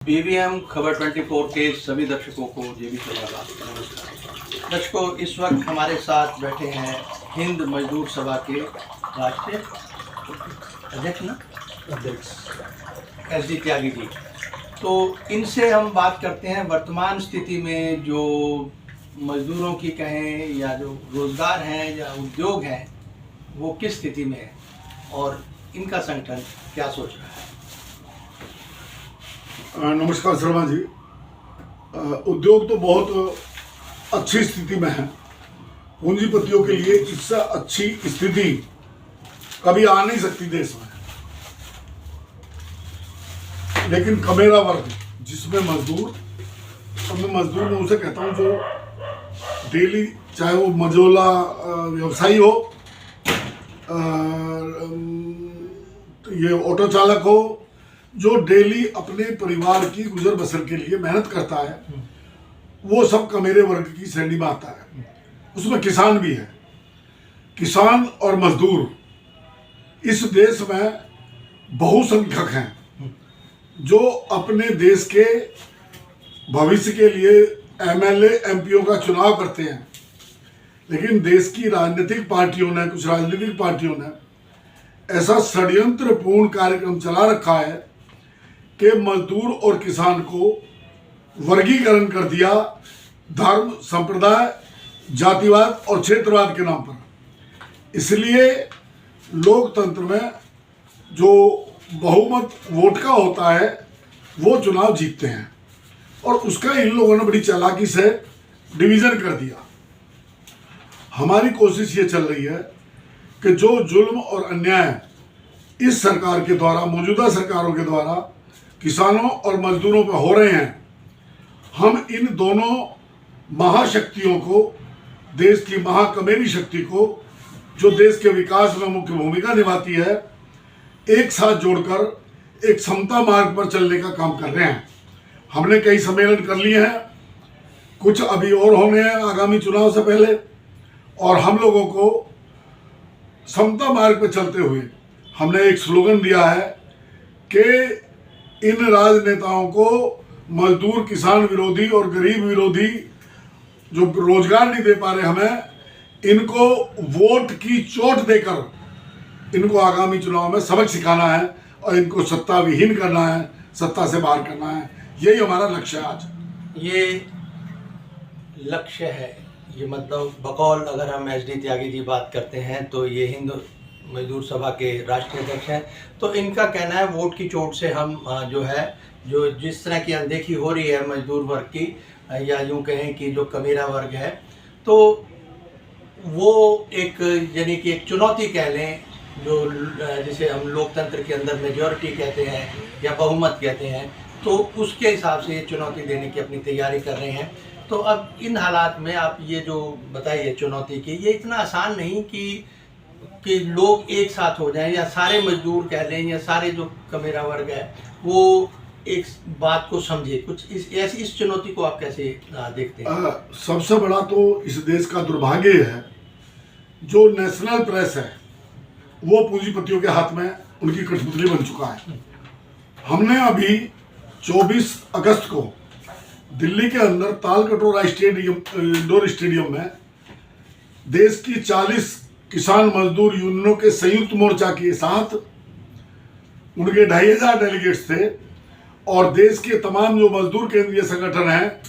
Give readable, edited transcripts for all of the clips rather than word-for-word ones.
BVM खबर 24 के सभी दर्शकों को जेबी सलाम नमस्कार। दर्शकों, इस वक्त हमारे साथ बैठे हैं हिंद मजदूर सभा के राष्ट्रीय अध्यक्ष एस.डी. त्यागी जी। तो इनसे हम बात करते हैं वर्तमान स्थिति में जो मजदूरों की कहें या जो रोजगार हैं या उद्योग हैं वो किस स्थिति में है और इनका संगठन क्या सोच रहा है। नमस्कार शर्मा जी। उद्योग तो बहुत अच्छी स्थिति में है। पूंजीपतियों के लिए इससे अच्छी स्थिति कभी आ नहीं सकती देश में। लेकिन कमेरा वर्ग जिसमें मजदूर, अब मैं मजदूर में उसे कहता हूँ जो डेली, चाहे वो मजोला व्यवसायी हो, ये ऑटो चालक हो, जो डेली अपने परिवार की गुजर बसर के लिए मेहनत करता है, वो सब कमेरे वर्ग की श्रेणी में आता है। उसमें किसान भी है। किसान और मजदूर इस देश में बहुसंख्यक हैं जो अपने देश के भविष्य के लिए एमएलए एमपीओ का चुनाव करते हैं। लेकिन देश की राजनीतिक पार्टियों ने, कुछ राजनीतिक पार्टियों ने ऐसा षड्यंत्रपूर्ण कार्यक्रम चला रखा है कि मजदूर और किसान को वर्गीकरण कर दिया धर्म, संप्रदाय, जातिवाद और क्षेत्रवाद के नाम पर। इसलिए लोकतंत्र में जो बहुमत वोट का होता है वो चुनाव जीतते हैं, और उसका इन लोगों ने बड़ी चालाकी से डिवीजन कर दिया। हमारी कोशिश ये चल रही है कि जो जुल्म और अन्याय इस सरकार के द्वारा, मौजूदा सरकारों के द्वारा किसानों और मजदूरों पर हो रहे हैं, हम इन दोनों महाशक्तियों को, देश की महाकमेरी शक्ति को, जो देश के विकास में मुख्य भूमिका निभाती है, एक साथ जोड़कर एक समता मार्ग पर चलने का काम कर रहे हैं। हमने कई सम्मेलन कर लिए हैं, कुछ अभी और होने हैं आगामी चुनाव से पहले, और हम लोगों को समता मार्ग पर चलते हुए हमने एक स्लोगन दिया है कि इन राजनेताओं को मजदूर, किसान विरोधी और गरीब विरोधी जो रोजगार नहीं दे पा रहे हमें, इनको वोट की चोट देकर इनको आगामी चुनाव में सबक सिखाना है और इनको सत्ता विहीन करना है, सत्ता से बाहर करना है। यही हमारा लक्ष्य है आज। ये लक्ष्य है, ये मतलब बकौल अगर हम एस.डी. त्यागी जी बात करते हैं तो ये हिंद मजदूर सभा के राष्ट्रीय अध्यक्ष हैं। तो इनका कहना है वोट की चोट से हम जो है, जो जिस तरह की अनदेखी हो रही है मजदूर वर्ग की, या यूँ कहें कि जो कमेरा वर्ग है, तो वो एक यानी कि एक चुनौती कह लें, जो जिसे हम लोकतंत्र के अंदर मेजॉरिटी कहते हैं या बहुमत कहते हैं, तो उसके हिसाब से ये चुनौती देने की अपनी तैयारी कर रहे हैं। तो अब इन हालात में आप ये जो बताइए चुनौती की, ये इतना आसान नहीं कि लोग एक साथ हो जाएं या सारे मजदूर कह लें या सारे जो कमेरा वर्ग है वो एक बात को समझे। कुछ इस चुनौती को आप कैसे देखते हैं? सबसे बड़ा तो इस देश का दुर्भाग्य है जो नेशनल प्रेस है वो पूंजीपतियों के हाथ में उनकी कठपुतली बन चुका है। हमने अभी 24 अगस्त को दिल्ली के अंदर तालकटोरा इंडोर स्टेडियम में देश की 40 किसान मजदूर यूनियनों के संयुक्त मोर्चा के साथ, उनके 2500 डेलीगेट्स थे, और देश के तमाम जो मजदूर केंद्रीय संगठन हैं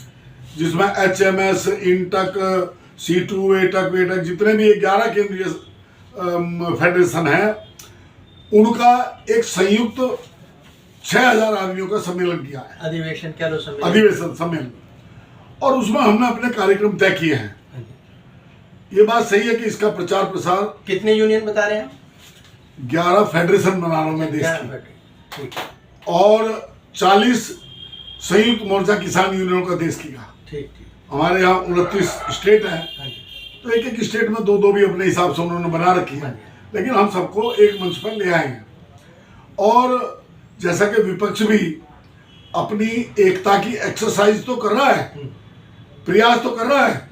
जिसमें HMS, इंटक, C2, एटक, वेटक, जितने भी 11 केंद्रीय फेडरेशन हैं, उनका एक संयुक्त 6000 आदमियों का सम्मेलन किया है। अधिवेशन क्या लो अधिवेशन सम्मेलन, और उसमें हमने अपने कार्यक्रम तय किए हैं। ये बात सही है कि इसका प्रचार प्रसार, कितने यूनियन बता रहे हैं? 11 फेडरेशन बना रहा हूं मैं देश की, और 40 संयुक्त मोर्चा किसान यूनियनों का देश की का। ठीक। हमारे यहाँ 29 स्टेट हैं, तो एक एक स्टेट में दो भी अपने हिसाब से उन्होंने बना रखी है, लेकिन हम सबको एक मंच पर ले आए हैं। और जैसा कि विपक्ष भी अपनी एकता की एक्सरसाइज तो कर रहा है, प्रयास तो कर रहा है,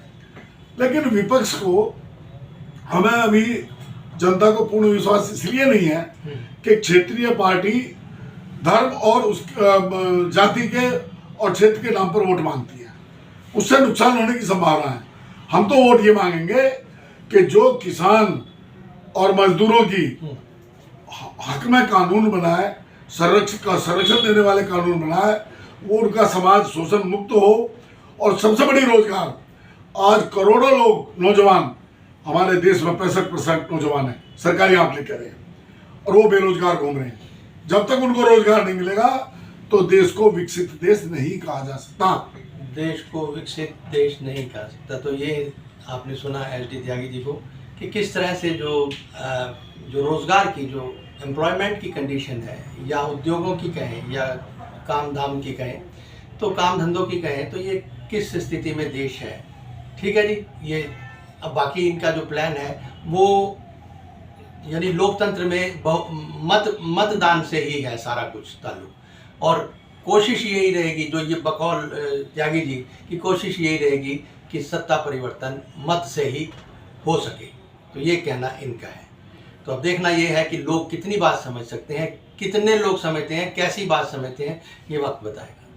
लेकिन विपक्ष को, हमें अभी जनता को पूर्ण विश्वास इसलिए नहीं है कि क्षेत्रीय पार्टी धर्म और उस जाति के और क्षेत्र के नाम पर वोट मांगती है, उससे नुकसान होने की संभावना है। हम तो वोट ये मांगेंगे कि जो किसान और मजदूरों की हक में कानून बनाए, संरक्षण देने वाले कानून बनाए, वो उनका समाज शोषण मुक्त हो। और सबसे बड़ी रोजगार, आज करोड़ों लोग नौजवान हमारे देश में 65% नौजवान हैं, सरकारी आंकड़े कह रहे हैं, और वो बेरोजगार घूम रहे हैं। जब तक उनको रोजगार नहीं मिलेगा तो देश को विकसित देश नहीं कहा जा सकता। देश को विकसित देश नहीं कहा सकता। तो ये आपने सुना एसडी त्यागी जी को कि किस तरह से जो रोजगार की, जो एम्प्लॉयमेंट की कंडीशन है, या उद्योगों की कहें या काम धाम की कहें, तो काम धंधों की कहें, तो ये किस स्थिति में देश है। ठीक है जी। ये अब बाकी इनका जो प्लान है वो यानी लोकतंत्र में मतदान से ही है सारा कुछ ताल्लुक, और कोशिश यही रहेगी, जो ये बकौल त्यागी जी की कोशिश यही रहेगी कि सत्ता परिवर्तन मत से ही हो सके। तो ये कहना इनका है। तो अब देखना ये है कि लोग कितनी बात समझ सकते हैं, कितने लोग समझते हैं, कैसी बात समझते हैं, ये वक्त बताएगा।